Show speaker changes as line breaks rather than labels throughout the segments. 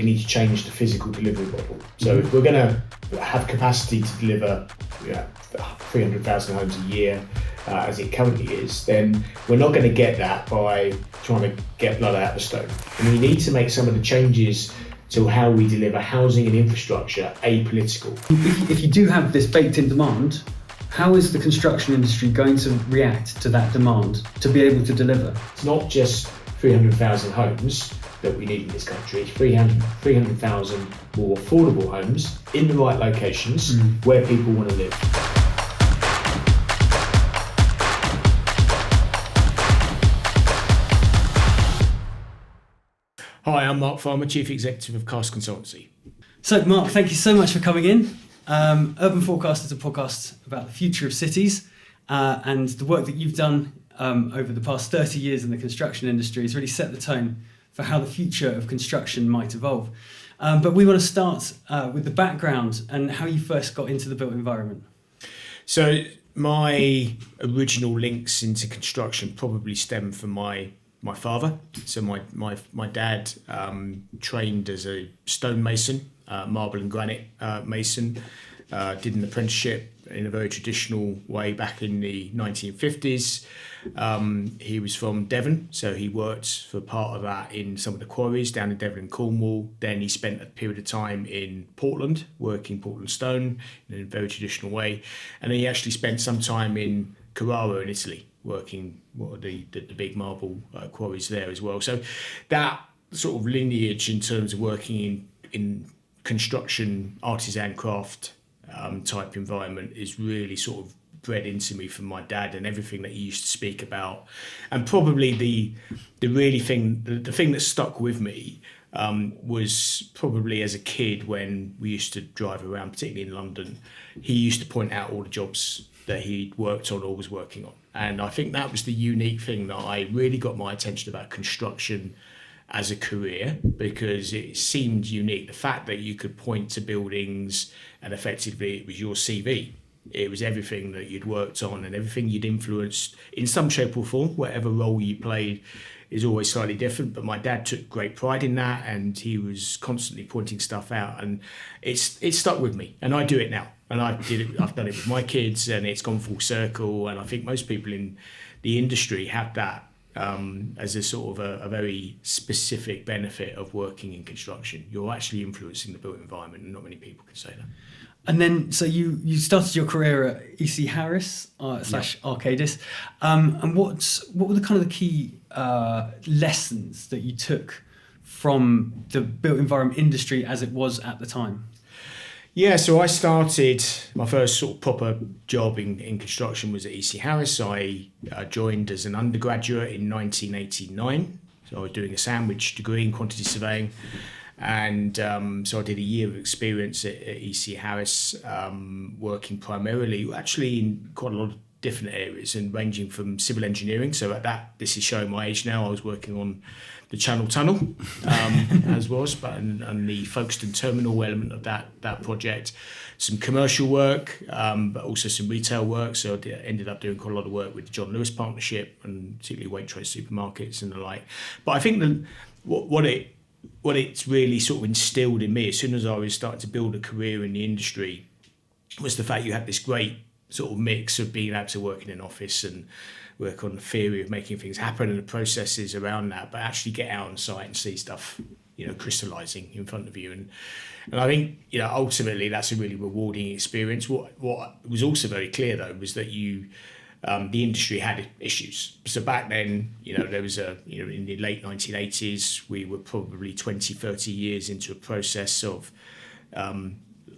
need to change the physical delivery model. So if we're going to have capacity to deliver 300,000 homes a year, as it currently is, then we're not going to get that by trying to get blood out of the stone. And we need to make some of the changes to how we deliver housing and infrastructure apolitical.
If you do have this baked in demand, how is the construction industry going to react to that demand to be able to deliver?
It's not just 300,000 homes that we need in this country, it's 300,000 more affordable homes in the right locations where people want to live. Hi, I'm Mark Farmer, Chief Executive of Cast Consultancy.
So Mark, thank you so much for coming in. Urban Forecast is a podcast about the future of cities, and the work that you've done over the past 30 years in the construction industry has really set the tone for how the future of construction might evolve. But we want to start with the background and how you first got into the built environment.
So my original links into construction probably stem from my father. So my dad trained as a stonemason, marble and granite mason, did an apprenticeship in a very traditional way back in the 1950s. He was from Devon, so he worked for part of that in some of the quarries down in Devon and Cornwall. Then he spent a period of time in Portland, working Portland stone in a very traditional way. And then he actually spent some time in Carrara in Italy, working the big marble quarries there as well. So that sort of lineage in terms of working in construction, artisan craft type environment is really sort of bred into me from my dad and everything that he used to speak about. And probably the thing that stuck with me was probably as a kid when we used to drive around, particularly in London. He used to point out all the jobs that he'd worked on or was working on. And I think that was the unique thing that I really got my attention about construction as a career, because it seemed unique. The fact that you could point to buildings and effectively it was your CV. It was everything that you'd worked on and everything you'd influenced in some shape or form. Whatever role you played is always slightly different, but my dad took great pride in that and he was constantly pointing stuff out, and it stuck with me, and I do it now. And I've done it with my kids, and it's gone full circle. And I think most people in the industry have that as a sort of a very specific benefit of working in construction. You're actually influencing the built environment, and not many people can say that.
And then, so you started your career at EC Harris / Arcadis, and what were the kind of the key lessons that you took from the built environment industry as it was at the time?
Yeah, so I started, my first sort of proper job in construction was at EC Harris. I joined as an undergraduate in 1989. So I was doing a sandwich degree in quantity surveying. And so I did a year of experience at EC Harris, working primarily, actually in quite a lot of different areas and ranging from civil engineering. So at that, this is showing my age now, I was working on the Channel Tunnel, as was, but and the Folkestone Terminal element of that project, some commercial work, but also some retail work. So I ended up doing quite a lot of work with the John Lewis Partnership and particularly Waitrose supermarkets and the like. But I think what it's really sort of instilled in me as soon as I was starting to build a career in the industry was the fact you had this great sort of mix of being able to work in an office and work on the theory of making things happen and the processes around that, but actually get out on site and see stuff, crystallizing in front of you. And I think, ultimately that's a really rewarding experience. What was also very clear though was that the industry had issues. So back then, there was in the late 1980s, we were probably 20, 30 years into a process of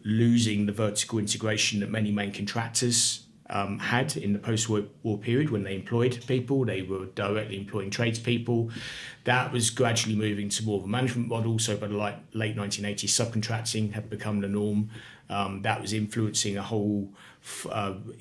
losing the vertical integration that many main contractors had in the post-war period. When they employed people, they were directly employing tradespeople. That was gradually moving to more of a management model. So by the late 1980s, subcontracting had become the norm. That was influencing a whole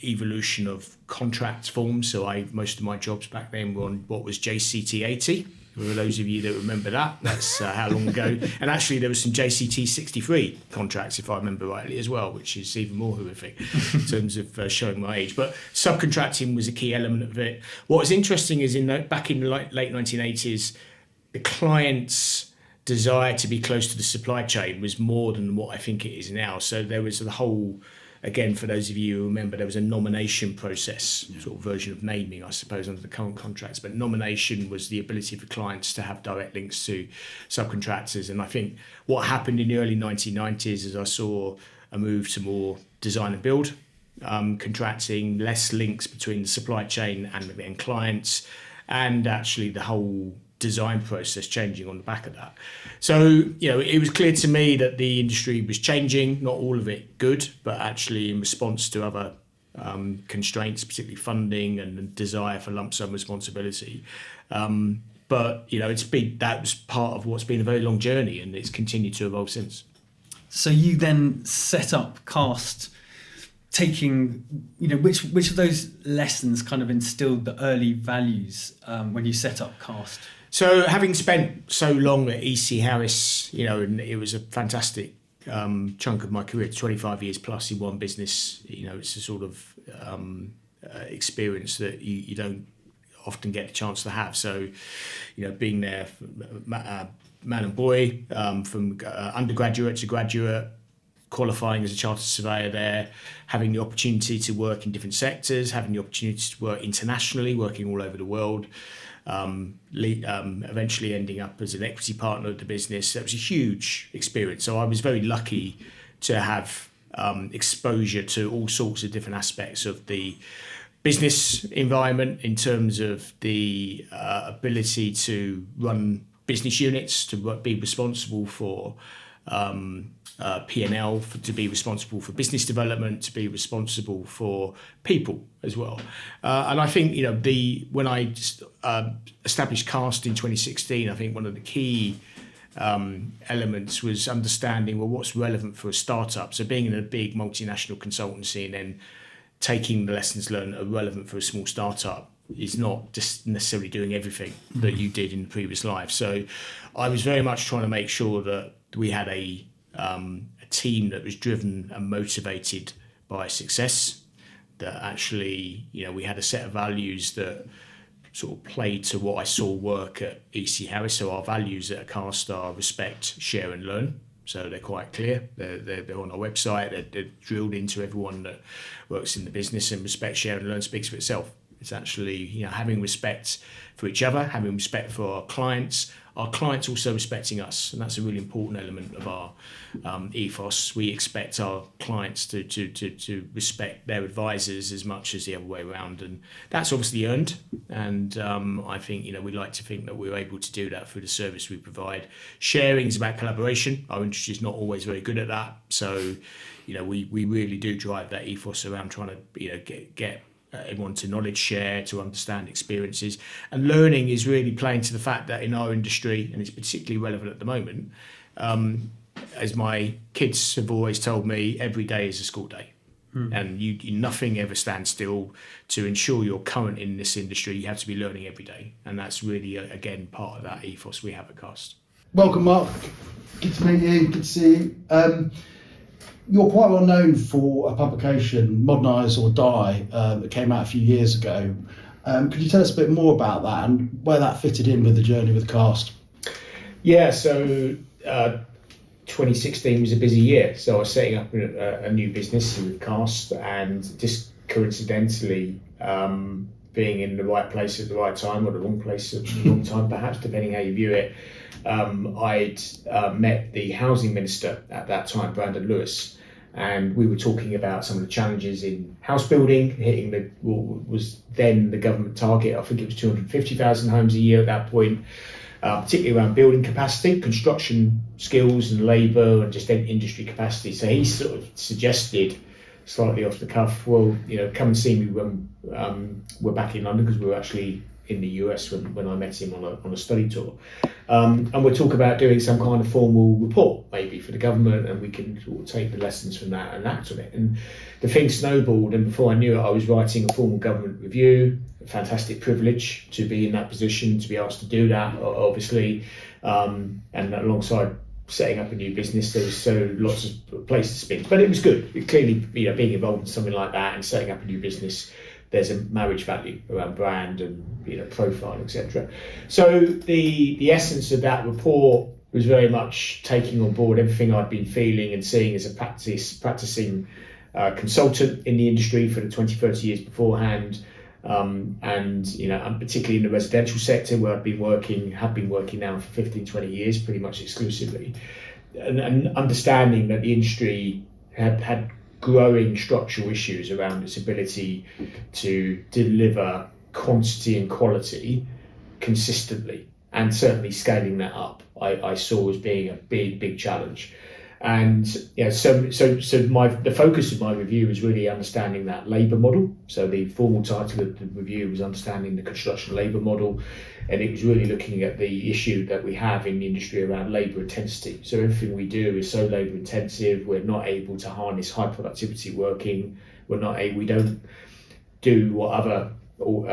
evolution of contract forms. So most of my jobs back then were on what was JCT 80. For those of you that remember that, that's how long ago. And actually there was some JCT 63 contracts, if I remember rightly as well, which is even more horrific in terms of showing my age. But subcontracting was a key element of it. What was interesting is back in the late 1980s, the clients desire to be close to the supply chain was more than what I think it is now. So there was the whole, again, for those of you who remember, there was a nomination process, sort of version of naming, I suppose, under the current contracts. But nomination was the ability for clients to have direct links to subcontractors. And I think what happened in the early 1990s is I saw a move to more design and build, contracting, less links between the supply chain and clients, and actually the whole design process changing on the back of that. So, it was clear to me that the industry was changing, not all of it good, but actually in response to other constraints, particularly funding and the desire for lump sum responsibility. But that was part of what's been a very long journey, and it's continued to evolve since.
So you then set up CAST, taking, which of those lessons kind of instilled the early values when you set up CAST?
So having spent so long at EC Harris, and it was a fantastic chunk of my career, 25 years plus in one business, it's a sort of experience that you don't often get the chance to have. So, being there, man and boy, from undergraduate to graduate, qualifying as a chartered surveyor there, having the opportunity to work in different sectors, having the opportunity to work internationally, working all over the world, eventually ending up as an equity partner of the business. That was a huge experience. So I was very lucky to have exposure to all sorts of different aspects of the business environment in terms of the ability to run business units, to be responsible for P&L, to be responsible for business development, to be responsible for people as well. And I think, when I established CAST in 2016, I think one of the key elements was understanding, what's relevant for a startup. So being in a big multinational consultancy and then taking the lessons learned that are relevant for a small startup is not just necessarily doing everything that you did in the previous life. So I was very much trying to make sure that we had a team that was driven and motivated by success, that actually, we had a set of values that sort of played to what I saw work at EC Harris. So our values at CAST are respect, share and learn. So they're quite clear. They're on our website. They're drilled into everyone that works in the business, and respect, share and learn speaks for itself. It's actually, having respect for each other, having respect for our clients also respecting us. And that's a really important element of our ethos. We expect our clients to respect their advisors as much as the other way around. And that's obviously earned. And I think, we like to think that we're able to do that through the service we provide. Sharing is about collaboration. Our industry is not always very good at that. So, we really do drive that ethos around trying to, get everyone to knowledge share, to understand experiences. And learning is really playing to the fact that in our industry, and it's particularly relevant at the moment, as my kids have always told me, every day is a school day. And nothing ever stands still. To ensure you're current in this industry, you have to be learning every day. And that's really, again, part of that ethos we have at CAST.
Welcome, Mark. Good to meet you. Good to see you. You're quite well known for a publication, Modernise or Die, that came out a few years ago. Could you tell us a bit more about that and where that fitted in with the journey with CAST?
Yeah, so 2016 was a busy year. So I was setting up a new business with CAST, and just coincidentally being in the right place at the right time, or the wrong place at the wrong time, perhaps, depending how you view it. I'd met the housing minister at that time, Brandon Lewis, and we were talking about some of the challenges in house building, hitting what was then the government target. I think it was 250,000 homes a year at that point, particularly around building capacity, construction skills and labour, and just industry capacity. So he sort of suggested, slightly off the cuff, come and see me when we're back in London, because we were actually in the US when I met him on a study tour. And we'll talk about doing some kind of formal report, maybe, for the government, and we can sort of take the lessons from that and act on it. And the thing snowballed, and before I knew it, I was writing a formal government review. A fantastic privilege to be in that position, to be asked to do that, obviously. And alongside setting up a new business, there was so lots of places to spin. But it was good. Clearly, being involved in something like that and setting up a new business, there's a marriage value around brand and profile, etc. So the essence of that report was very much taking on board everything I'd been feeling and seeing as a practicing consultant in the industry for the 20, 30 years beforehand. And particularly in the residential sector where have been working now for 15, 20 years, pretty much exclusively, and understanding that the industry had growing structural issues around its ability to deliver quantity and quality consistently, and certainly scaling that up I saw as being a big challenge. And so the focus of my review is really understanding that labour model. So the formal title of the review was Understanding the Construction Labour Model, and it was really looking at the issue that we have in the industry around labour intensity. So everything we do is so labour intensive. We're not able to harness high productivity working. We don't do what other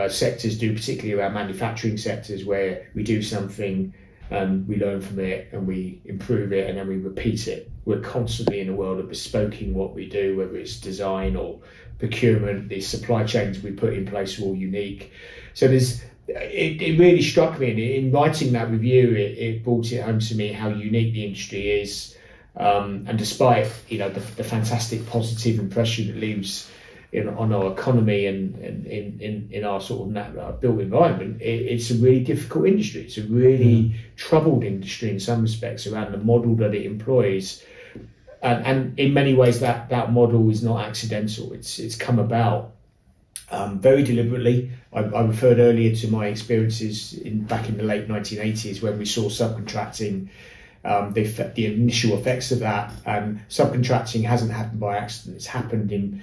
sectors do, particularly around manufacturing sectors, where we do something and we learn from it and we improve it and then we repeat it. We're constantly in a world of bespoking what we do, whether it's design or procurement. The supply chains we put in place are all unique. So it really struck me, and in writing that review, it brought it home to me how unique the industry is. And despite the fantastic positive impression it leaves on our economy and in our sort of built environment, it's a really difficult industry. It's a really troubled industry in some respects around the model that it employs, and in many ways that model is not accidental. It's come about very deliberately. I referred earlier to my experiences back in the late 1980s when we saw subcontracting. The initial effects of that, subcontracting hasn't happened by accident. It's happened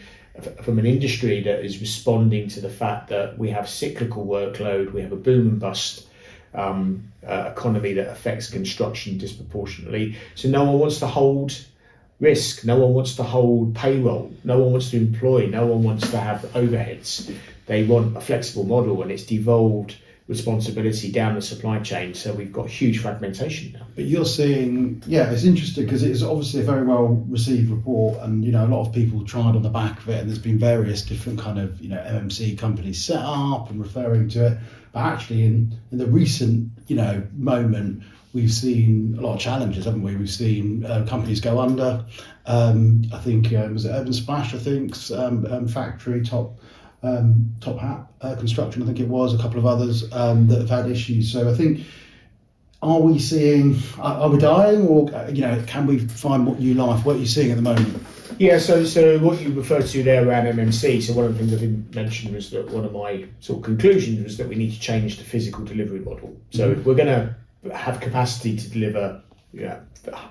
from an industry that is responding to the fact that we have cyclical workload, we have a boom and bust economy that affects construction disproportionately. So no one wants to hold risk, no one wants to hold payroll, no one wants to employ, no one wants to have overheads. They want a flexible model, and it's devolved responsibility down the supply chain. So we've got huge fragmentation now.
But you're seeing, it's interesting because it's obviously a very well received report, and a lot of people tried on the back of it, and there's been various different kind of MMC companies set up and referring to it. But actually in the recent moment, we've seen a lot of challenges, haven't we? We've seen companies go under. I think was it Urban Splash? I think's factory Top Hat Construction. I think it was a couple of others that have had issues. So I think, are we dying, or can we find new life? What are you seeing at the moment?
Yeah, so what you referred to there around MMC, so one of the things I didn't mention was that one of my sort of conclusions was that we need to change the physical delivery model. So if we're going to have capacity to deliver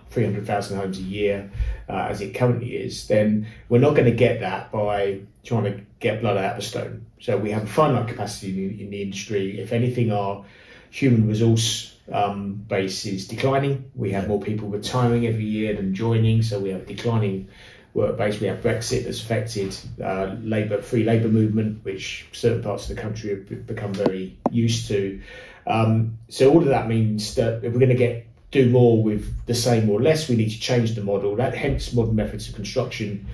300,000 homes a year as it currently is, then we're not going to get that by trying to get blood out of a stone. So we have a finite capacity in the industry. If anything, our human resource base is declining. We have more people retiring every year than joining, so we have a declining work base. We have Brexit that's affected free labour movement, which certain parts of the country have become very used to. So all of that means that if we're going to do more with the same or less, we need to change the model. Hence modern methods of construction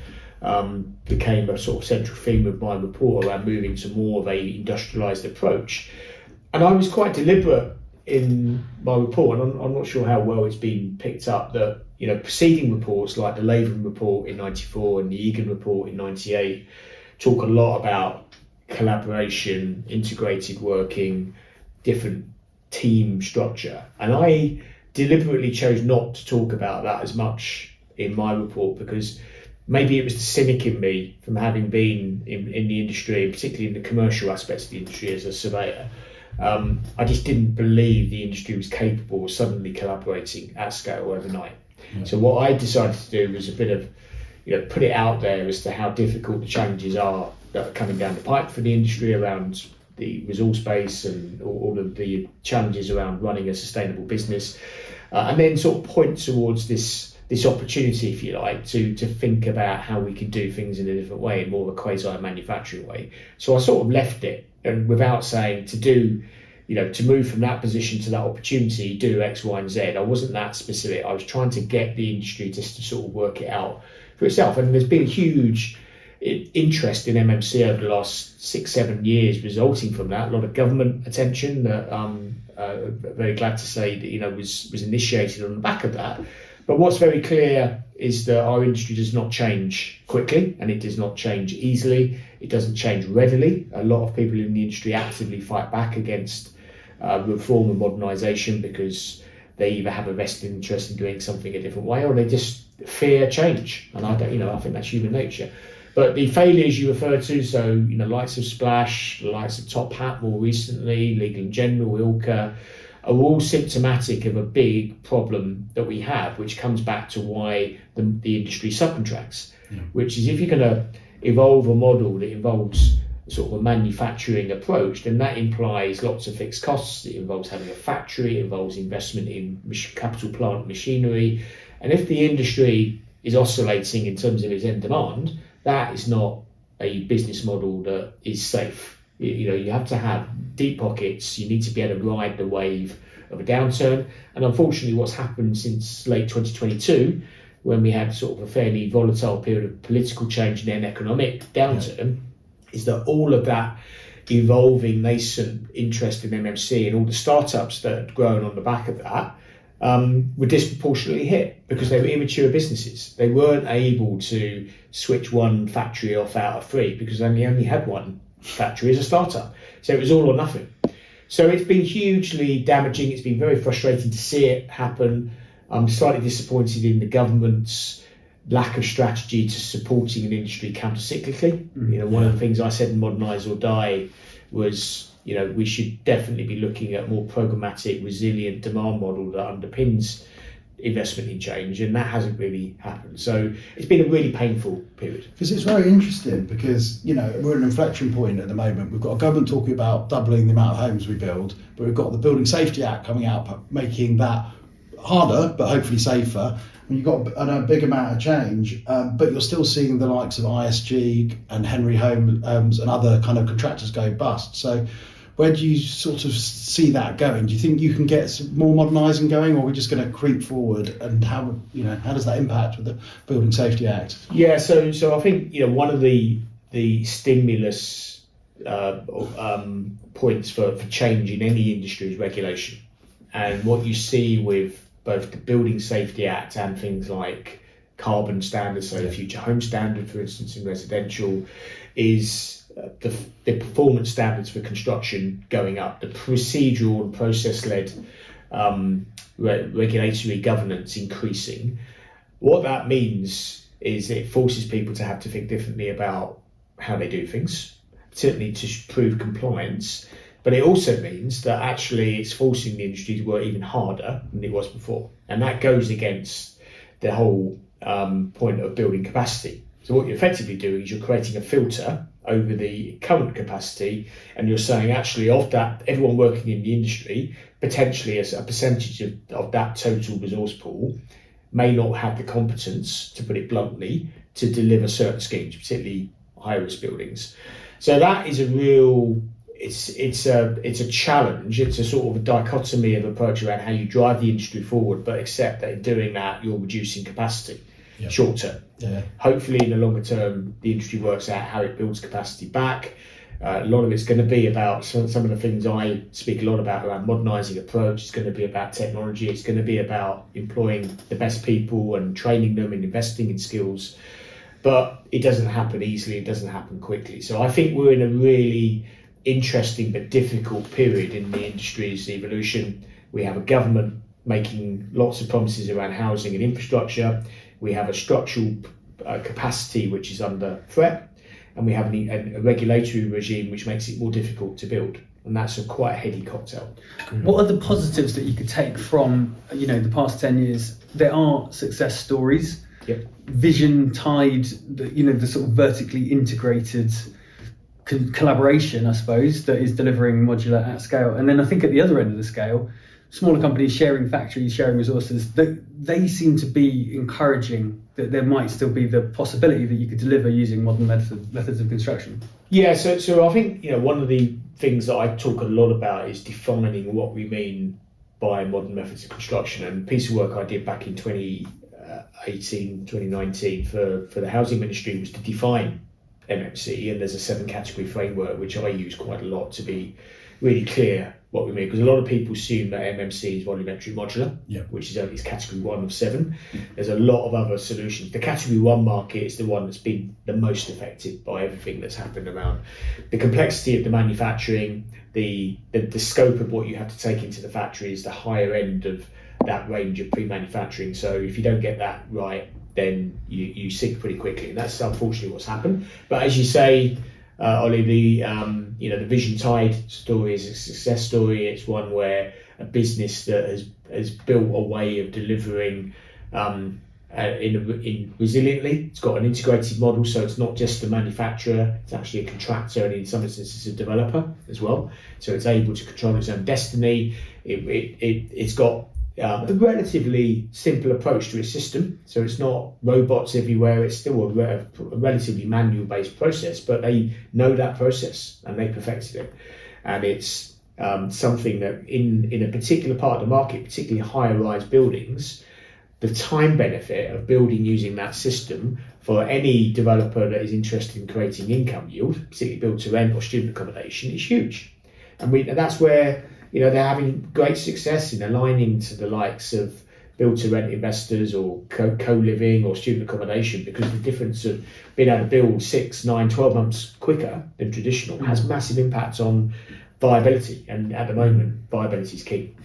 became a sort of central theme of my report around moving to more of a industrialised approach. And I was quite deliberate in my report, and I'm not sure how well it's been picked up, that preceding reports like the Latham report in '94 and the Egan report in '98 talk a lot about collaboration, integrated working, different team structure, and I deliberately chose not to talk about that as much in my report, because maybe it was the cynic in me from having been in the industry, particularly in the commercial aspects of the industry as a surveyor. I just didn't believe the industry was capable of suddenly collaborating at scale overnight. Yeah. So what I decided to do was a bit of, put it out there as to how difficult the challenges are that are coming down the pipe for the industry around the resource base and all of the challenges around running a sustainable business, and then sort of point towards this opportunity, if you like, to think about how we could do things in a different way, in more of a quasi-manufacturing way. So I sort of left it, and without saying to move from that position to that opportunity, do X, Y, and Z. I wasn't that specific. I was trying to get the industry just to sort of work it out for itself. And there's been a huge interest in MMC over the last 6-7 years resulting from that. A lot of government attention that very glad to say that was initiated on the back of that. But what's very clear is that our industry does not change quickly, and it does not change easily. It doesn't change readily. A lot of people in the industry actively fight back against reform and modernisation because they either have a vested interest in doing something a different way, or they just fear change. And I think that's human nature. But the failures you refer to, so likes of Splash, the likes of Top Hat more recently, Legal & General, Ilka, are all symptomatic of a big problem that we have, which comes back to why the industry subcontracts, which is if you're going to evolve a model that involves sort of a manufacturing approach, then that implies lots of fixed costs. It involves having a factory, it involves investment in capital plant machinery. And if the industry is oscillating in terms of its end demand, that is not a business model that is safe. You have to have deep pockets. You need to be able to ride the wave of a downturn. And unfortunately, what's happened since late 2022, when we had sort of a fairly volatile period of political change and then economic downturn, is that all of that evolving nascent interest in MMC and all the startups that had grown on the back of that were disproportionately hit because they were immature businesses. They weren't able to switch one factory off out of three because they only had one factory as a startup. So it was all or nothing. So it's been hugely damaging. It's been very frustrating to see it happen. I'm slightly disappointed in the government's lack of strategy to supporting an industry counter-cyclically. One of the things I said in Modernise or Die was, we should definitely be looking at a more programmatic, resilient demand model that underpins investment in change, and that hasn't really happened. So it's been a really painful period.
Because it's very interesting because, we're at an inflection point at the moment. We've got a government talking about doubling the amount of homes we build, but we've got the Building Safety Act coming out, making that harder, but hopefully safer. And you've got a big amount of change, but you're still seeing the likes of ISG and Henry Homes and other kind of contractors go bust. So where do you sort of see that going? Do you think you can get some more modernising going, or are we just going to creep forward? And how does that impact with the Building Safety Act?
Yeah, so I think one of the stimulus points for change in any industry is regulation, and what you see with both the Building Safety Act and things like carbon standards, so the Future Home Standard, for instance, in residential, is the performance standards for construction going up, the procedural and process-led regulatory governance increasing. What that means is it forces people to have to think differently about how they do things, certainly to prove compliance. But it also means that actually it's forcing the industry to work even harder than it was before. And that goes against the whole point of building capacity. So what you're effectively doing is you're creating a filter over the current capacity, and you're saying actually of that, everyone working in the industry, potentially as a percentage of that total resource pool, may not have the competence, to put it bluntly, to deliver certain schemes, particularly high-risk buildings. So that is a real... It's a challenge. It's a sort of a dichotomy of approach around how you drive the industry forward, but accept that in doing that you're reducing capacity short term. Hopefully in the longer term the industry works out how it builds capacity back. A lot of it's going to be about some of the things I speak a lot about around modernising approach. It's going to be about technology. It's going to be about employing the best people and training them and investing in skills. But it doesn't happen easily. It doesn't happen quickly. So I think we're in a really interesting but difficult period in the industry's evolution. We have a government making lots of promises around housing and infrastructure. We have a structural capacity which is under threat, and we have a regulatory regime which makes it more difficult to build. And that's quite a heady cocktail.
What are the positives that you could take from the past 10 years? There are success stories. Vision tied, the sort of vertically integrated collaboration, I suppose, that is delivering modular at scale. And then I think at the other end of the scale, smaller companies sharing factories, sharing resources, they seem to be encouraging that there might still be the possibility that you could deliver using modern methods of construction.
Yeah, so I think one of the things that I talk a lot about is defining what we mean by modern methods of construction. And a piece of work I did back in 2018, 2019 for the housing ministry was to define MMC, and there's a 7-category framework which I use quite a lot to be really clear what we mean, because a lot of people assume that MMC is volumetric modular, which is only category 1 of 7. There's a lot of other solutions. The category 1 market is the one that's been the most affected by everything that's happened around the complexity of the manufacturing, the scope of what you have to take into the factory is the higher end of that range of pre-manufacturing. So if you don't get that right, then you sink pretty quickly, and that's unfortunately what's happened. But as you say, Ollie, the Vision Tide story is a success story. It's one where a business that has built a way of delivering in resiliently. It's got an integrated model, so it's not just a manufacturer, it's actually a contractor, and in some instances a developer as well. So it's able to control its own destiny. It's got a relatively simple approach to its system, so it's not robots everywhere. It's still a relatively manual-based process, but they know that process and they perfected it. And it's something that in a particular part of the market, particularly higher-rise buildings, the time benefit of building using that system for any developer that is interested in creating income yield, particularly build to rent or student accommodation, is huge. And that's where they're having great success in aligning to the likes of build-to-rent investors or co-living or student accommodation, because the difference of being able to build 6, 9, 12 months quicker than traditional has massive impact on viability. And at the moment, viability is key.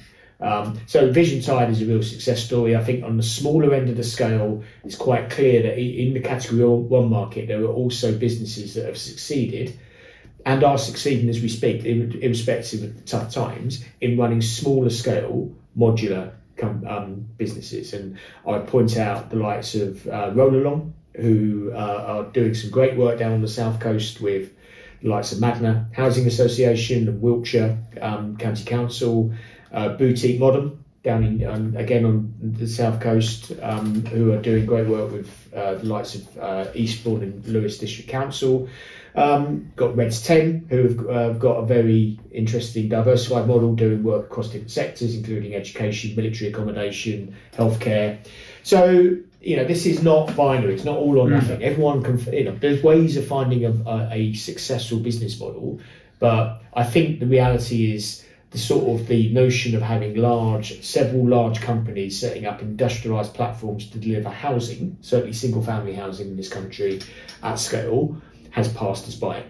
So Vision Tide is a real success story. I think on the smaller end of the scale, it's quite clear that in the category 1 market, there are also businesses that have succeeded and are succeeding as we speak, irrespective of the tough times, in running smaller scale modular businesses. And I point out the likes of Roll Along, who are doing some great work down on the south coast with the likes of Magna Housing Association and Wiltshire County Council, Boutique Modern down in again on the south coast, who are doing great work with the likes of Eastbourne and Lewis District Council. Got Reds 10, who have got a very interesting diversified model, doing work across different sectors, including education, military accommodation, healthcare. So this is not binary. It's not all or nothing. Everyone can. There's ways of finding a successful business model, but I think the reality is the notion of having several large companies setting up industrialised platforms to deliver housing, certainly single-family housing in this country at scale, has passed us by.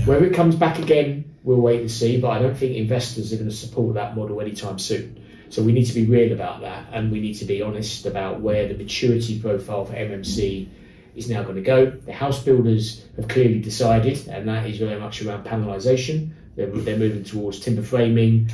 Whether it comes back again, we'll wait and see, but I don't think investors are going to support that model anytime soon. So we need to be real about that, and we need to be honest about where the maturity profile for MMC is now going to go. The house builders have clearly decided, and that is very much around panelisation. They're moving towards timber framing,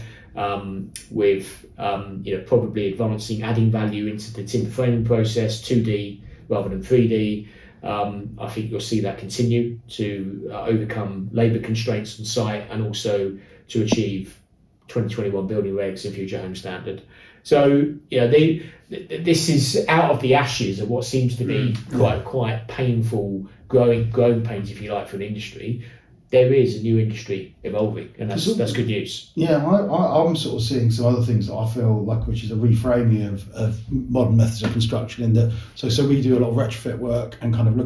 with probably adding value into the timber framing process, 2D rather than 3D. I think you'll see that continue to overcome labour constraints on site, and also to achieve 2021 building regs and future home standard. So this is out of the ashes of what seems to be quite painful growing pains, if you like, for an industry. There is a new industry evolving, and that's good news.
Yeah, I'm sort of seeing some other things that I feel like, which is a reframing of modern methods of construction. In that, so we do a lot of retrofit work and kind of we're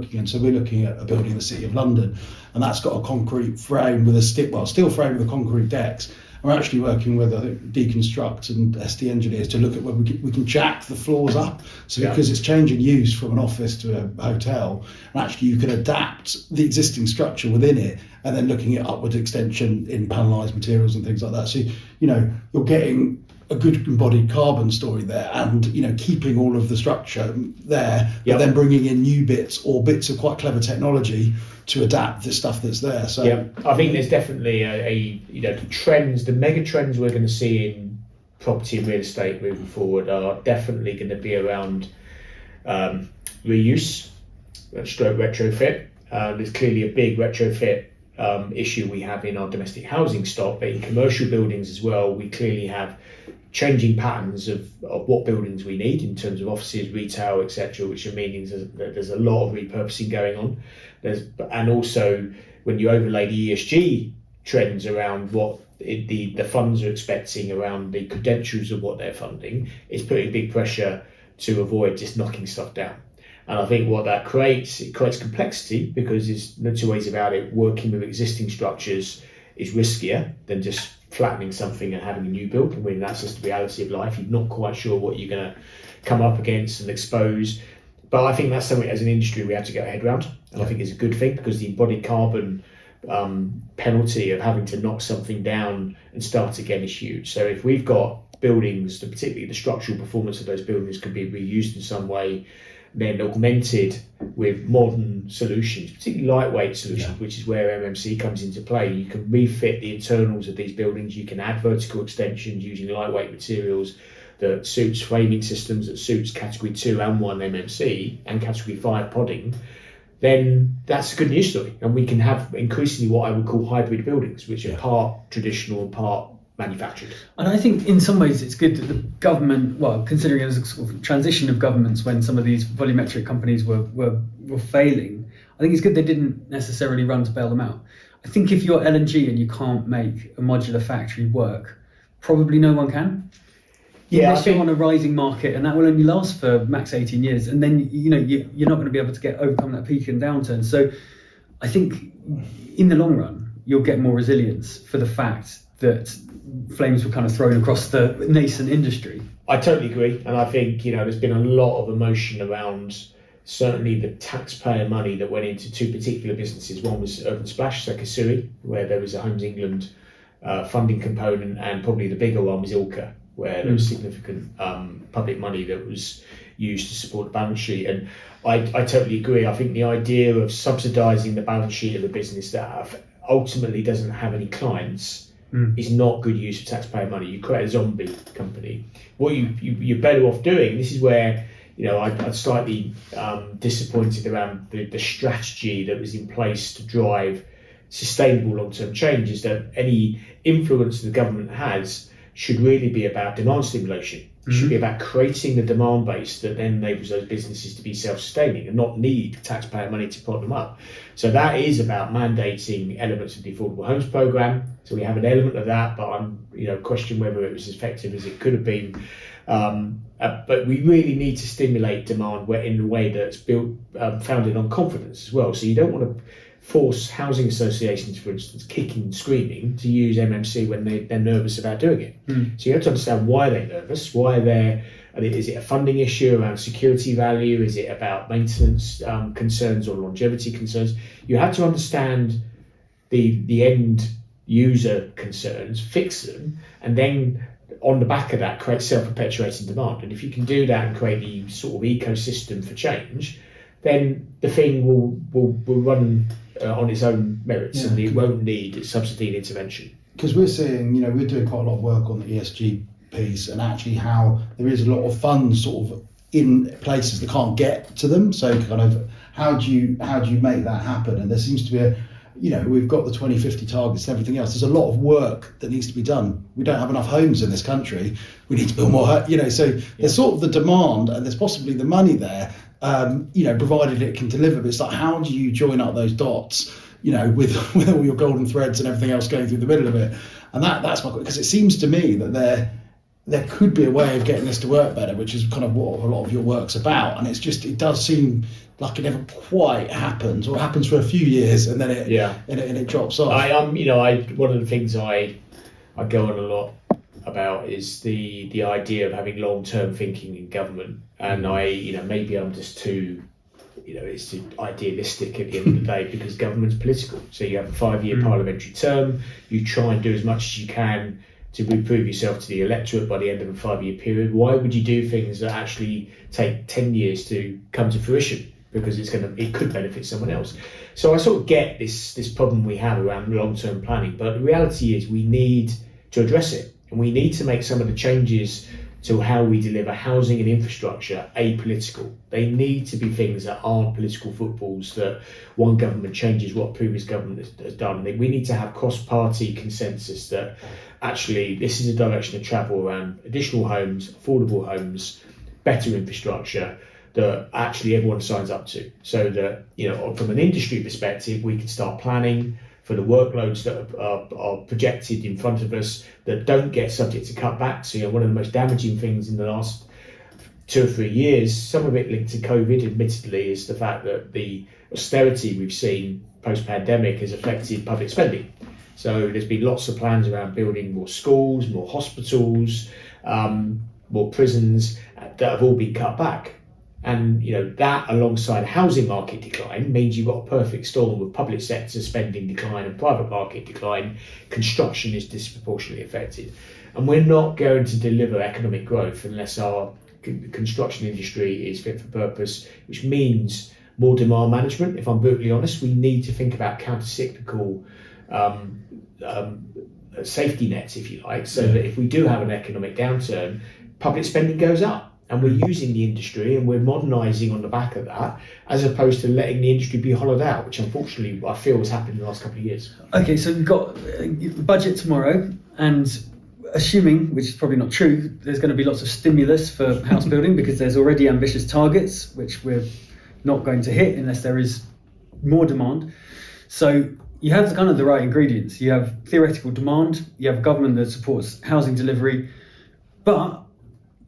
looking at a building in the City of London, and that's got a concrete frame with steel frame with a concrete decks. We're actually working with, I think, Deconstruct and SD engineers to look at whether we can jack the floors up. So because it's changing use from an office to a hotel, and actually you can adapt the existing structure within it, and then looking at upward extension in panelised materials and things like that. So, you're getting a good embodied carbon story there, and, keeping all of the structure there, but then bringing in new bits or bits of quite clever technology to adapt the stuff that's there. So
I think there's definitely the mega trends we're going to see in property and real estate moving forward are definitely going to be around reuse, stroke retrofit. There's clearly a big retrofit issue we have in our domestic housing stock, but in commercial buildings as well, we clearly have changing patterns of what buildings we need in terms of offices, retail, etc., which are meaning there's a lot of repurposing going on. And also when you overlay the ESG trends around what the funds are expecting around the credentials of what they're funding, it's putting big pressure to avoid just knocking stuff down. And I think what that creates, it creates complexity, because there's no two ways about it. Working with existing structures is riskier than just flattening something and having a new build. And when that's just the reality of life, you're not quite sure what you're going to come up against and expose. But I think that's something as an industry we have to get our head around. And I think it's a good thing, because the embodied carbon penalty of having to knock something down and start again is huge. So if we've got buildings, particularly the structural performance of those buildings can be reused in some way, then augmented with modern solutions, particularly lightweight solutions, which is where MMC comes into play. You can refit the internals of these buildings, you can add vertical extensions using lightweight materials that suits framing systems, that suits category 2 and 1 MMC and category 5 podding. Then that's a good news story. And we can have increasingly what I would call hybrid buildings, which are part traditional and part manufactured.
And I think in some ways it's good that the government, well, considering it was a sort of transition of governments when some of these volumetric companies were failing, I think it's good they didn't necessarily run to bail them out. I think if you're LNG and you can't make a modular factory work, probably no one can.
Yeah,
unless you're on a rising market, and that will only last for max 18 years, and then you're not going to be able to overcome that peak and downturn. So I think in the long run you'll get more resilience for the fact that flames were kind of thrown across the nascent industry.
I totally agree, and I think there's been a lot of emotion around certainly the taxpayer money that went into two particular businesses. One was Urban Splash, so Kasuri, where there was a Homes England funding component, and probably the bigger one was Ilka, where there was significant public money that was used to support the balance sheet. And I totally agree. I think the idea of subsidising the balance sheet of a business that ultimately doesn't have any clients is not good use of taxpayer money. You create a zombie company. What you're better off doing, this is where I'm slightly disappointed around the strategy that was in place to drive sustainable long-term change, is that any influence the government has should really be about demand stimulation. It should be about creating the demand base that then enables those businesses to be self-sustaining and not need taxpayer money to prop them up. So that is about mandating elements of the Affordable Homes Programme. So we have an element of that, but I'm question whether it was as effective as it could have been. But we really need to stimulate demand in a way that's built, founded on confidence as well. So you don't want to force housing associations, for instance, kicking and screaming to use MMC when they're nervous about doing it. So you have to understand why they're nervous, is it a funding issue around security value? Is it about maintenance concerns or longevity concerns? You have to understand the end user concerns, fix them, and then on the back of that create self-perpetuating demand. And if you can do that and create the sort of ecosystem for change, then the thing will run on its own merits, and it won't need subsidy and intervention.
Because we're seeing, we're doing quite a lot of work on the ESG piece, and actually how there is a lot of funds sort of in places that can't get to them. So kind of how do you make that happen? And there seems to be we've got the 2050 targets and everything else. There's a lot of work that needs to be done. We don't have enough homes in this country. We need to build more, so there's sort of the demand, and there's possibly the money there, provided it can deliver. But it's like, how do you join up those dots, with all your golden threads and everything else going through the middle of it? And that's my, because it seems to me that there could be a way of getting this to work better, which is kind of what a lot of your work's about. And it does seem like it never quite happens, or happens for a few years and then it drops off.
One of the things I go on a lot about is the idea of having long-term thinking in government. And maybe I'm just too it's too idealistic at the end of the day, because government's political. So you have a 5-year parliamentary term, you try and do as much as you can to prove yourself to the electorate by the end of a 5-year period. Why would you do things that actually take 10 years to come to fruition? Because it could benefit someone else. So I sort of get this problem we have around long-term planning, but the reality is we need to address it, and we need to make some of the changes to how we deliver housing and infrastructure apolitical. They need to be things that aren't political footballs, that one government changes what previous government has done. We need to have cross-party consensus that actually this is a direction of travel around additional homes, affordable homes, better infrastructure, that actually everyone signs up to, so that from an industry perspective we can start planning for the workloads that are projected in front of us that don't get subject to cutbacks. So one of the most damaging things in the last 2 or 3 years, some of it linked to COVID, admittedly, is the fact that the austerity we've seen post-pandemic has affected public spending. So there's been lots of plans around building more schools, more hospitals, more prisons that have all been cut back. And that alongside housing market decline means you've got a perfect storm of public sector spending decline and private market decline. Construction is disproportionately affected. And we're not going to deliver economic growth unless our construction industry is fit for purpose, which means more demand management. If I'm brutally honest, we need to think about counter-cyclical safety nets, if you like, so that if we do have an economic downturn, public spending goes up. And we're using the industry and we're modernising on the back of that, as opposed to letting the industry be hollowed out, which unfortunately I feel has happened in the last couple of years.
Okay, so we've got the budget tomorrow, and assuming, which is probably not true, there's going to be lots of stimulus for house building because there's already ambitious targets, which we're not going to hit unless there is more demand. So you have kind of the right ingredients. You have theoretical demand, you have a government that supports housing delivery, but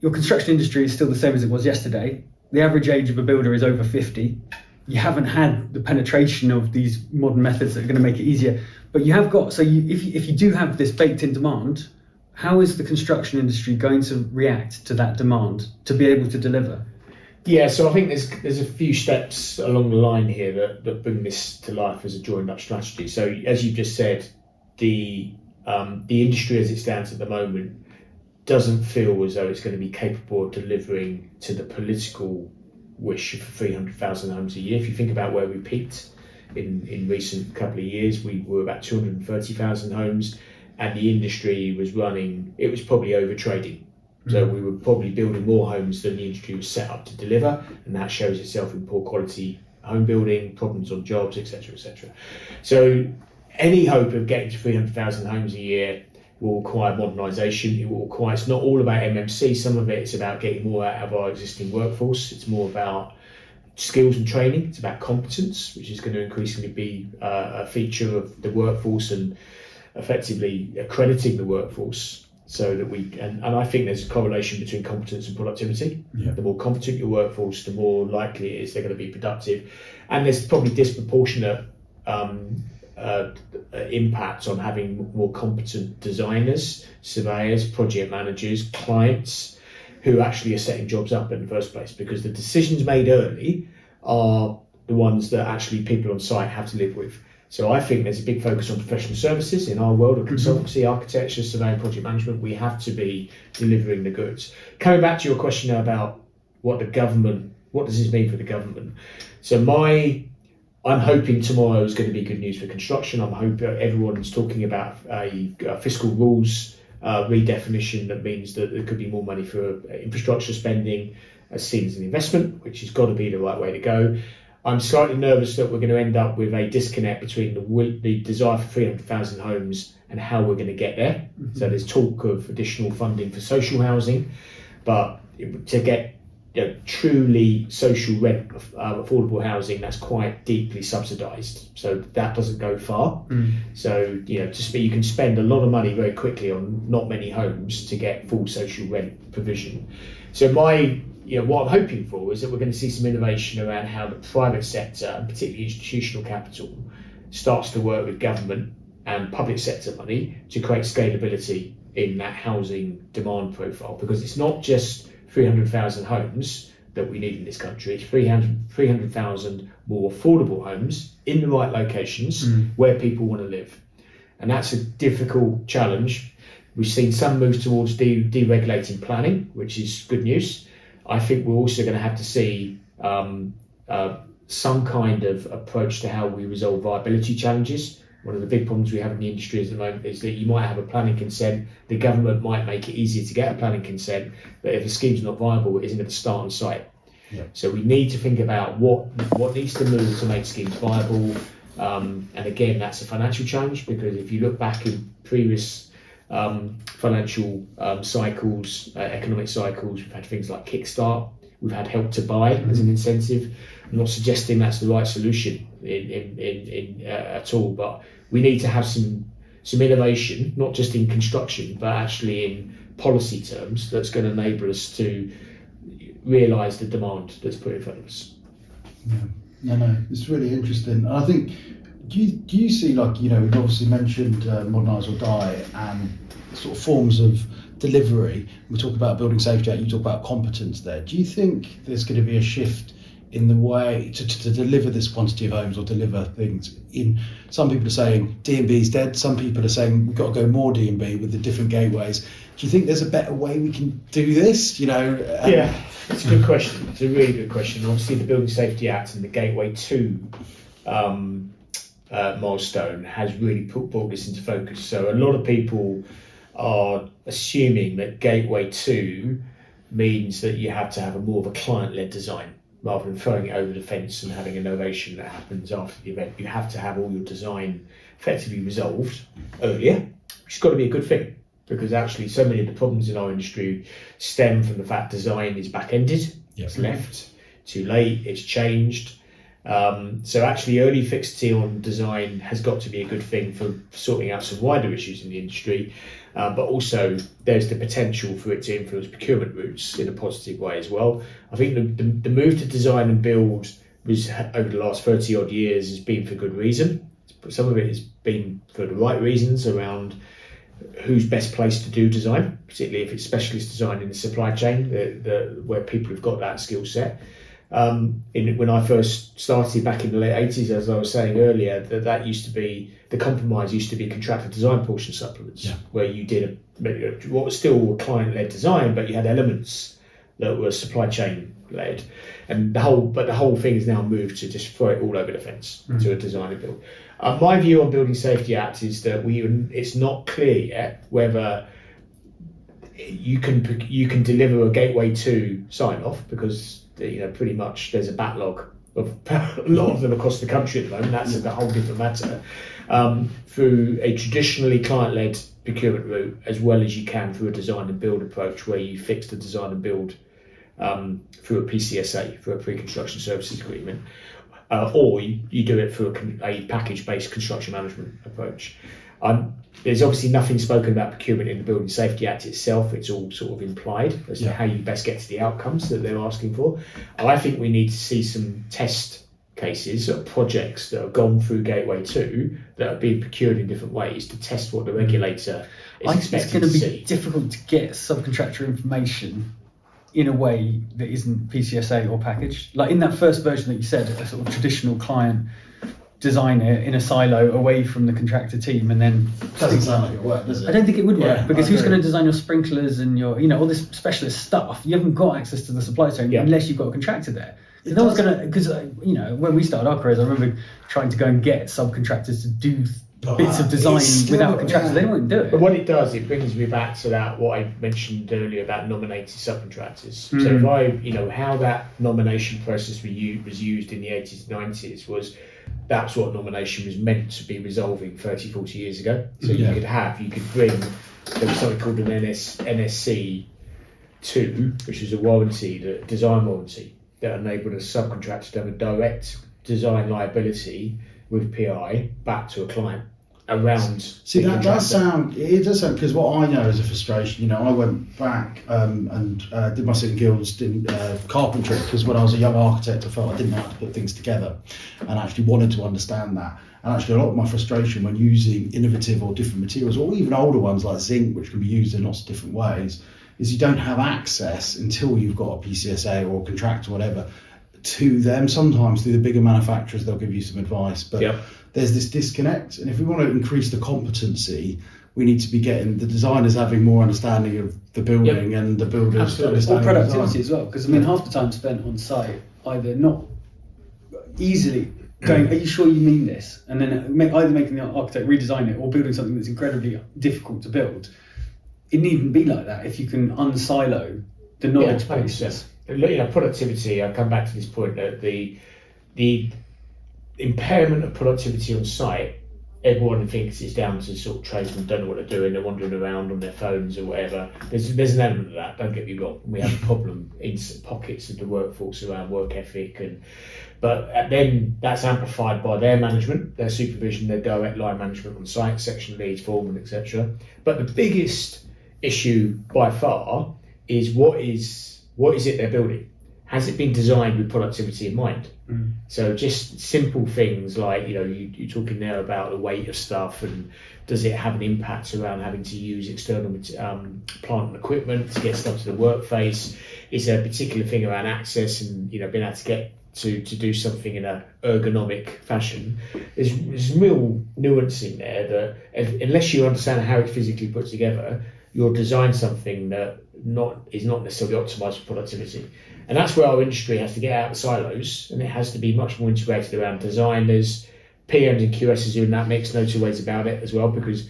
your construction industry is still the same as it was yesterday. The average age of a builder is over 50. You haven't had the penetration of these modern methods that are going to make it easier. But you have got, so if you do have this baked in demand, how is the construction industry going to react to that demand to be able to deliver?
Yeah, so I think there's a few steps along the line here that bring this to life as a joined up strategy. So as you just said, the industry as it stands at the moment doesn't feel as though it's going to be capable of delivering to the political wish of 300,000 homes a year. If you think about where we peaked in recent couple of years, we were about 230,000 homes, and the industry was probably over trading. So we were probably building more homes than the industry was set up to deliver, and that shows itself in poor quality home building, problems on jobs, etc., etc. So any hope of getting to 300,000 homes a year will require modernisation. It's not all about MMC. Some of it is about getting more out of our existing workforce. It's more about skills and training. It's about competence, which is going to increasingly be a feature of the workforce, and effectively accrediting the workforce so that and I think there's a correlation between competence and productivity. Yeah. The more competent your workforce, the more likely it is they're going to be productive. And there's probably disproportionate impact on having more competent designers, surveyors, project managers, clients who actually are setting jobs up in the first place, because the decisions made early are the ones that actually people on site have to live with. So I think there's a big focus on professional services in our world of consultancy, architecture, surveying, project management. We have to be delivering the goods. Coming back to your question now about what does this mean for the government? So I'm hoping tomorrow is going to be good news for construction. I'm hoping everyone's talking about a fiscal rules redefinition that means that there could be more money for infrastructure spending as seen as an investment, which has got to be the right way to go. I'm slightly nervous that we're going to end up with a disconnect between the desire for 300,000 homes and how we're going to get there. Mm-hmm. So there's talk of additional funding for social housing, but to get truly social rent affordable housing, that's quite deeply subsidised, so that doesn't go far. So you can spend a lot of money very quickly on not many homes to get full social rent provision. So what I'm hoping for is that we're going to see some innovation around how the private sector, and particularly institutional capital, starts to work with government and public sector money to create scalability in that housing demand profile, because it's not just 300,000 homes that we need in this country. It's 300,000 more affordable homes in the right locations where people want to live. And that's a difficult challenge. We've seen some moves towards deregulating planning, which is good news. I think we're also going to have to see some kind of approach to how we resolve viability challenges. One of the big problems we have in the industry at the moment is that you might have a planning consent, the government might make it easier to get a planning consent, but if a scheme's not viable, it isn't going to start on site. Yeah. So we need to think about what needs to move to make schemes viable. And again, that's a financial challenge, because if you look back in previous financial cycles, economic cycles, we've had things like Kickstart, we've had Help to Buy as an incentive. I'm not suggesting that's the right solution at all, but we need to have some innovation, not just in construction, but actually in policy terms, that's going to enable us to realise the demand that's put in front of us.
Yeah. No, it's really interesting. And I think, do you see, like, we've obviously mentioned Modernise or Die and sort of forms of delivery. We talk about Building Safety Act, you talk about competence there. Do you think there's going to be a shift in the way to deliver this quantity of homes or deliver things in? Some people are saying D&B is dead. Some people are saying we've got to go more D&B with the different gateways. Do you think there's a better way we can do this?
Yeah, it's a good question. It's a really good question. Obviously, the Building Safety Act and the Gateway 2 milestone has really brought this into focus. So a lot of people are assuming that Gateway 2 means that you have to have more of a client-led design rather than throwing it over the fence and having an innovation that happens after the event. You have to have all your design effectively resolved earlier, which has got to be a good thing, because actually so many of the problems in our industry stem from the fact design is back-ended, it's left too late, it's changed. So actually early fixity on design has got to be a good thing for sorting out some wider issues in the industry, but also there's the potential for it to influence procurement routes in a positive way as well. I think the move to design and build was over the last 30 odd years has been for good reason. Some of it has been for the right reasons around who's best placed to do design, particularly if it's specialist design in the supply chain, where people have got that skill set. When I first started back in the late 80s, as I was saying earlier, that used to be, the compromise used to be contractor design portion supplements, where you did what was still a client-led design, but you had elements that were supply chain led, and the whole thing has now moved to just throw it all over the fence to a design and build. My view on Building Safety Act is that it's not clear yet whether you can deliver a Gateway 2 sign off, because pretty much there's a backlog of a lot of them across the country at the moment. That's a whole different matter. Through a traditionally client-led procurement route, as well as you can through a design and build approach, where you fix the design and build through a PCSA, through a pre-construction services agreement, or you do it through a package-based construction management approach. There's obviously nothing spoken about procurement in the Building Safety Act itself. It's all sort of implied as to how you best get to the outcomes that they're asking for. I think we need to see some test cases of projects that have gone through Gateway 2 that are being procured in different ways to test what the regulator is expecting to see.
It's going to be difficult to get subcontractor information in a way that isn't PCSA or packaged. Like in that first version that you said, a sort of traditional client design it in a silo away from the contractor team, and then
doesn't sound like it work, does it?
I don't think it would work, because who's going to design your sprinklers and your all this specialist stuff? You haven't got access to the supply chain unless you've got a contractor there. So no one's going to, because when we started our careers, I remember trying to go and get subcontractors to do bits of design without a contractor. They wouldn't do it.
But what it does, it brings me back to that what I mentioned earlier about nominated subcontractors. So if I, how that nomination process was used in the 80s and 90s was, that's what nomination was meant to be resolving 30, 40 years ago. So you could bring, there was something called an NSC 2, which was a warranty, the design warranty, that enabled a subcontractor to have a direct design liability with PI back to a client around.
See, that does sound, because what I know is a frustration. I went back and did my St Gilds in carpentry, because when I was a young architect I felt I didn't know how to put things together and actually wanted to understand that. And actually a lot of my frustration when using innovative or different materials, or even older ones like zinc, which can be used in lots of different ways, is you don't have access until you've got a PCSA or a contract or whatever to them. Sometimes through the bigger manufacturers they'll give you some advice, but there's this disconnect. And if we want to increase the competency, we need to be getting the designers having more understanding of the building and the builders
or productivity as well, because half the time spent on site either not easily going, are you sure you mean this, and then either making the architect redesign it or building something that's incredibly difficult to build. It needn't be like that if you can unsilo the knowledge bases.
Productivity, I come back to this point that the impairment of productivity on site, everyone thinks it's down to sort of tradesmen don't know what they're doing, they're wandering around on their phones or whatever. There's an element of that, don't get me wrong. We have a problem in pockets of the workforce around work ethic, but then that's amplified by their management, their supervision, their direct line management on site, section leads, foremen, etc. But the biggest issue by far is what is it they're building? has it been designed with productivity in mind? So just simple things like, you're talking there about the weight of stuff, and does it have an impact around having to use external plant and equipment to get stuff to the workplace? Is there a particular thing around access and being able to get to do something in a ergonomic fashion? There's real nuance in there that unless you understand how it's physically put together, you'll design something that is not necessarily optimized for productivity. And that's where our industry has to get out of the silos, and it has to be much more integrated around design. There's PMs and QSs in that mix, no two ways about it as well, because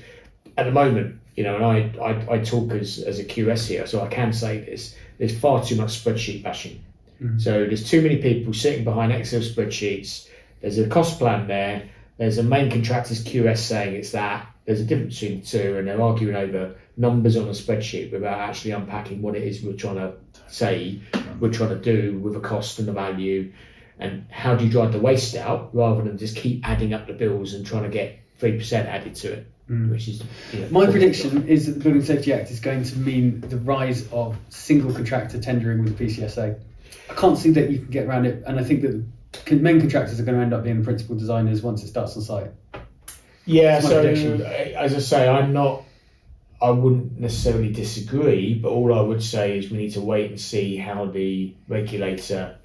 at the moment, and I talk as a QS here, so I can say this, there's far too much spreadsheet bashing. So there's too many people sitting behind Excel spreadsheets. There's a cost plan there. There's a main contractor's QS saying it's that. There's a difference between the two, and they're arguing over numbers on a spreadsheet without actually unpacking what it is we're trying to say, we're trying to do with a cost and a value, and how do you drive the waste out rather than just keep adding up the bills and trying to get 3% added to it. Which is
my prediction is that the Building Safety Act is going to mean the rise of single contractor tendering with the PCSA. I can't see that you can get around it, and I think that main contractors are going to end up being the principal designers once it starts on site.
Yeah, so as I say, I wouldn't necessarily disagree, but all I would say is we need to wait and see how the regulator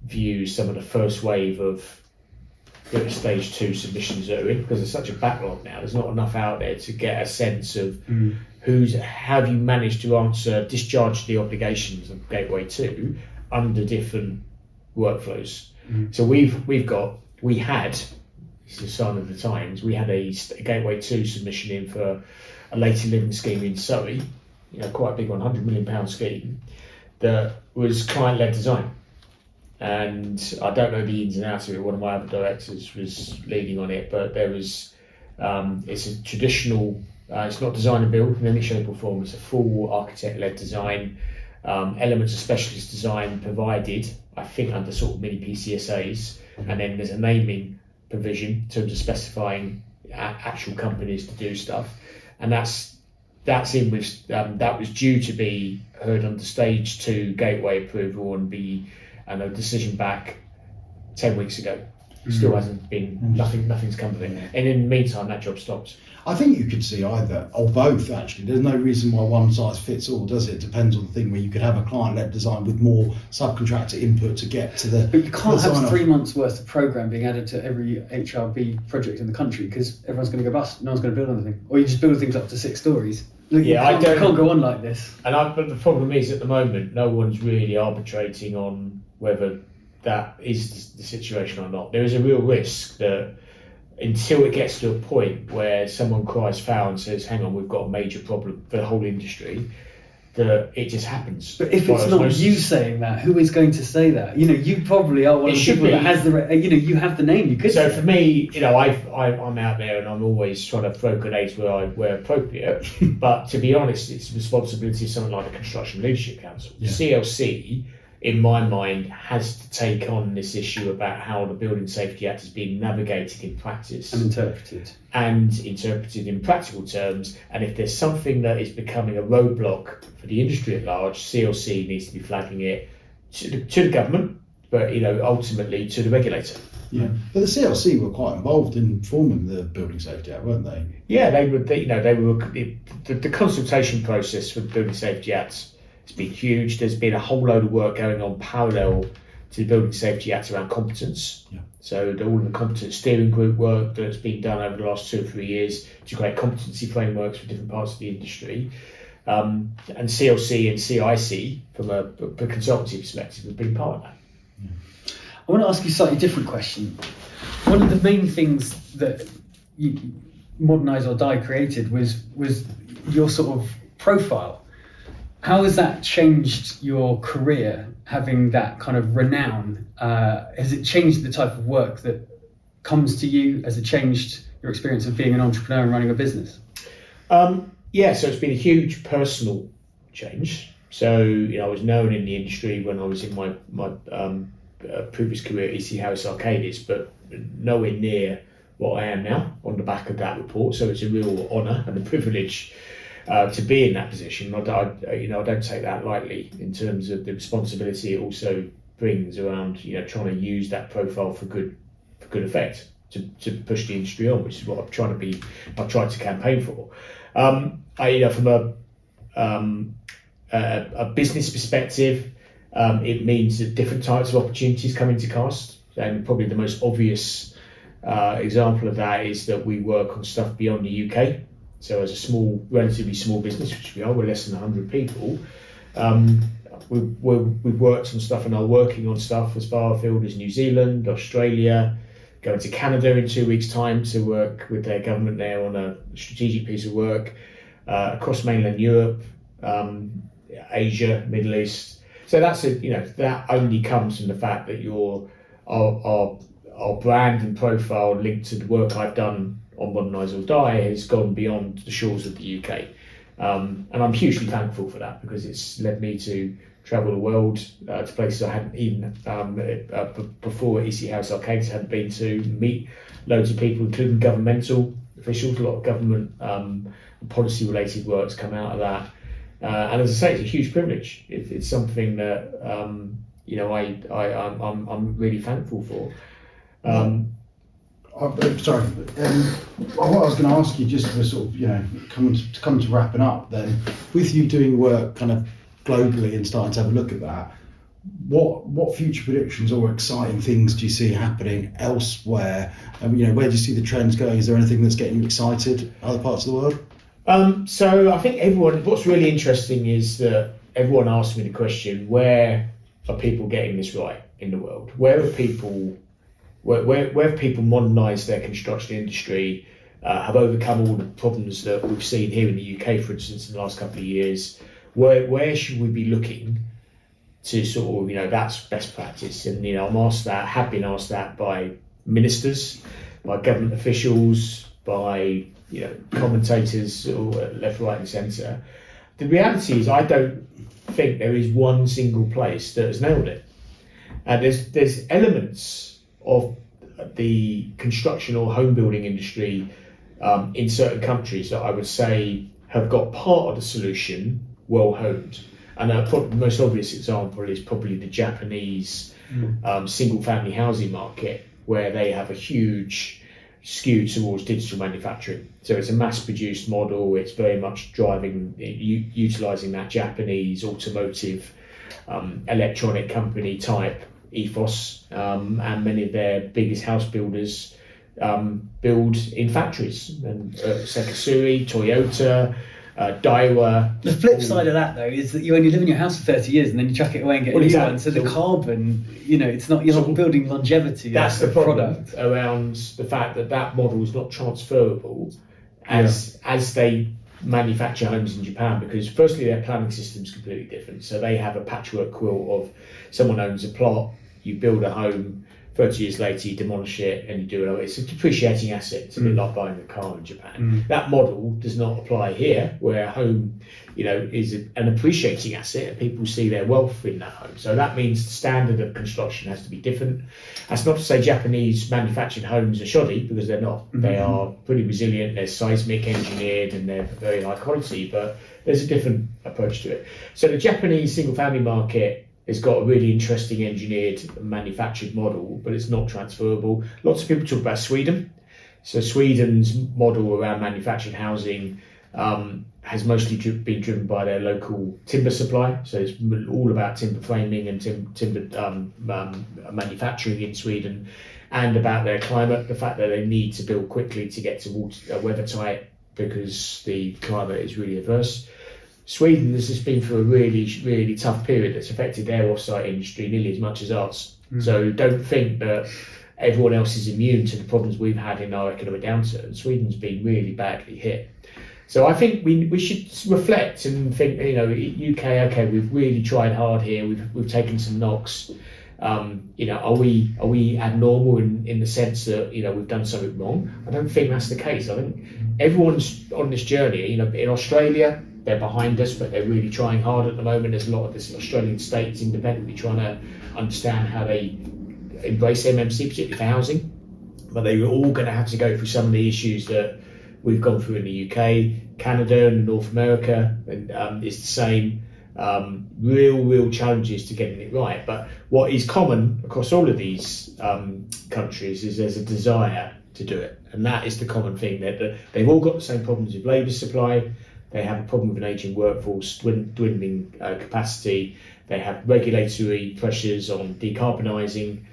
views some of the first wave of stage 2 submissions that are in, because there's such a backlog now. There's not enough out there to get a sense of how have you managed to discharge the obligations of Gateway 2 under different workflows. So we had, this is a sign of the times, we had a Gateway 2 submission in for a later living scheme in Surrey, quite a big one, £100 million scheme, that was client-led design. And I don't know the ins and outs of it. One of my other directors was leading on it, but there was, it's a traditional, it's not design and build in any shape or form, it's a full architect-led design, elements of specialist design provided, I think, under sort of mini PCSAs, and then there's a naming provision in terms of specifying actual companies to do stuff, and that's in with that was due to be heard under stage 2 gateway approval and a decision back 10 weeks ago. Still hasn't been, nothing's come of it, and in the meantime that job stops.
I think you could see either or both, actually. There's no reason why one size fits all, does it? It depends on the thing, where you could have a client-led design with more subcontractor input to get to the...
But you can't have 3 months worth of programme being added to every HRB project in the country, because everyone's going to go bust, no one's going to build anything. Or you just build things up to 6 stories. Look, you can't go on like this.
But the problem is, at the moment, no one's really arbitrating on whether that is the situation or not. There is a real risk that until it gets to a point where someone cries foul and says, hang on, we've got a major problem for the whole industry, that it just happens.
But if it's not you saying that, who is going to say that? You probably are one of the people that has the, you have the name, you could
So
say.
For me, I'm out there and I'm always trying to throw grenades where appropriate, but to be honest, it's the responsibility of something like the Construction Leadership Council.
Yeah.
CLC, in my mind, has to take on this issue about how the Building Safety Act is being navigated in practice
And interpreted in practical terms.
And if there's something that is becoming a roadblock for the industry at large, CLC needs to be flagging it to the government, but ultimately to the regulator.
Yeah, but the CLC were quite involved in forming the Building Safety Act, weren't they?
Yeah, they were. The consultation process for the Building Safety Act has been huge. There's been a whole load of work going on parallel to the Building Safety Act around competence.
Yeah. So
all the competence steering group work that's been done over the last 2 or 3 years to create competency frameworks for different parts of the industry. And CLC and CIC, from a consultancy perspective, have been part of that.
Yeah.
I want to ask you a slightly different question. One of the main things that Modernise or Die created was your sort of profile. How has that changed your career, having that kind of renown? Has it changed the type of work that comes to you? Has it changed your experience of being an entrepreneur and running a business?
Yeah, so it's been a huge personal change. So, I was known in the industry when I was in my previous career at EC Harris Arcadis, but nowhere near what I am now on the back of that report. So it's a real honour and a privilege to be in that position. I don't take that lightly in terms of the responsibility it also brings around trying to use that profile for good effect to push the industry on, which is what I've tried to campaign for. From a business perspective, it means that different types of opportunities come into cast, and probably the most obvious example of that is that we work on stuff beyond the UK. So as a relatively small business, which we're less than 100 people, we've worked on stuff and are working on stuff as far afield as New Zealand, Australia, going to Canada in 2 weeks' time to work with their government there on a strategic piece of work, across mainland Europe, Asia, Middle East. So that only comes from the fact that our brand and profile linked to the work I've done on Modernise or Die has gone beyond the shores of the UK. And I'm hugely thankful for that, because it's led me to travel the world to places I hadn't even, before EC House Arcades, hadn't been to, meet loads of people, including governmental officials. A lot of government policy related work's come out of that. And as I say, it's a huge privilege. It's something that I'm really thankful for.
Sorry. What I was going to ask you, just to sort of come to wrapping up, then, with you doing work kind of globally and starting to have a look at that, what future predictions or exciting things do you see happening elsewhere? Where do you see the trends going? Is there anything that's getting you excited other parts of the world?
So I think what's really interesting is that everyone asks me the question, where are people getting this right in the world? Where have people modernised their construction industry, have overcome all the problems that we've seen here in the UK, for instance, in the last couple of years? Where should we be looking to sort of, that's best practice? And, have been asked that by ministers, by government officials, by, commentators, or left, right and centre. The reality is I don't think there is one single place that has nailed it. And there's elements of the construction or home building industry in certain countries that I would say have got part of the solution well honed. And the most obvious example is probably the Japanese single family housing market, where they have a huge skew towards digital manufacturing. So it's a mass produced model. It's very much utilising that Japanese automotive electronic company type ethos, and many of their biggest house builders build in factories, and Sekisui, Toyota, Daiwa.
The flip side of that, though, is that you only live in your house for 30 years and then you chuck it away and get a new one. So the carbon, it's not, you're not building longevity.
That's the problem
product
around the fact that model is not transferable as they manufacture homes in Japan, because firstly their planning system is completely different. So they have a patchwork quilt of someone owns a plot, you build a home, 30 years later you demolish it and you do it. It's a depreciating asset. It's a bit like buying a car in Japan. That model does not apply here, where a home is an appreciating asset and people see their wealth in that home. So that means the standard of construction has to be different. That's not to say Japanese manufactured homes are shoddy, because they're not. They are pretty resilient, they're seismic engineered and they're very high quality, but there's a different approach to it. So the Japanese single family market has got a really interesting engineered and manufactured model, but it's not transferable. Lots of people talk about Sweden. So Sweden's model around manufactured housing has mostly been driven by their local timber supply. So it's all about timber framing and timber manufacturing in Sweden, and about their climate, the fact that they need to build quickly to get to weather tight, because the climate is really adverse. Sweden has just been through a really, really tough period that's affected their off-site industry nearly as much as ours. So don't think that everyone else is immune to the problems we've had in our economic downturn. Sweden's been really badly hit. So I think we should reflect and think, UK, okay, we've really tried hard here. We've taken some knocks. Are we abnormal in the sense that we've done something wrong? I don't think that's the case. I think everyone's on this journey. In Australia, they're behind us, but they're really trying hard at the moment. There's a lot of this Australian states independently trying to understand how they embrace MMC, particularly for housing. But they were all going to have to go through some of the issues that we've gone through in the UK, Canada and North America, and it's the same. Real challenges to getting it right. But what is common across all of these countries is there's a desire to do it, and that is the common thing. That they've all got the same problems with labour supply. They have a problem with an ageing workforce, dwindling capacity. They have regulatory pressures on decarbonising,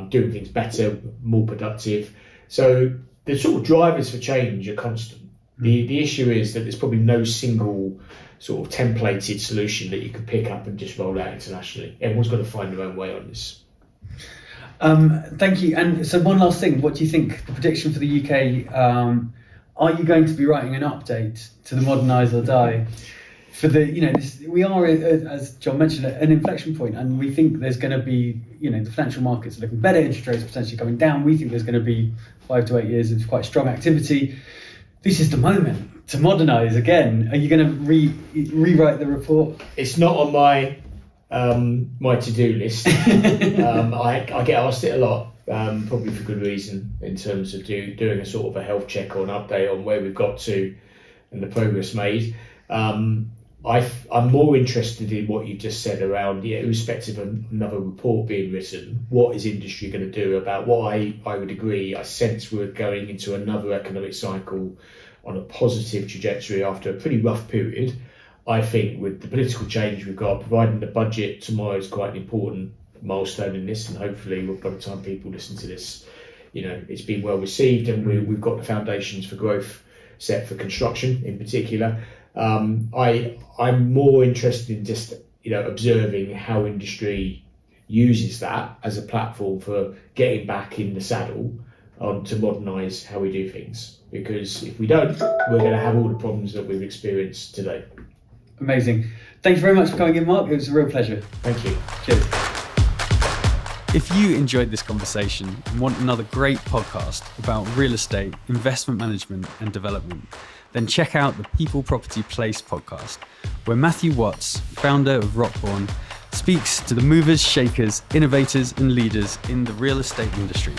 doing things better, more productive. So the sort of drivers for change are constant. The issue is that there's probably no single sort of templated solution that you can pick up and just roll out internationally. Everyone's got to find their own way on this.
Thank you. And so one last thing, what do you think the prediction for the UK, are you going to be writing an update to the Modernise or Die? For the, we are, as John mentioned, at an inflection point, and we think there's going to be, the financial markets are looking better, interest rates potentially coming down. We think there's going to be 5 to 8 years of quite strong activity. This is the moment to modernise again. Are you going to rewrite the report?
It's not on my to-do list. I get asked it a lot, probably for good reason, in terms of doing a sort of a health check or an update on where we've got to and the progress made. I'm more interested in what you just said around, irrespective of another report being written, what is industry going to do about what I would agree. I sense we're going into another economic cycle on a positive trajectory after a pretty rough period. I think with the political change we've got, providing the budget tomorrow is quite an important milestone in this, and hopefully by the time people listen to this, it's been well received, and we've got the foundations for growth set for construction in particular. I'm more interested in just observing how industry uses that as a platform for getting back in the saddle to modernise how we do things, because if we don't, we're going to have all the problems that we've experienced today.
Amazing. Thank you very much for coming in, Mark. It was a real pleasure.
Thank you.
Cheers.
If you enjoyed this conversation and want another great podcast about real estate, investment management and development, then check out the People Property Place podcast, where Matthew Watts, founder of Rockbourne, speaks to the movers, shakers, innovators and leaders in the real estate industry.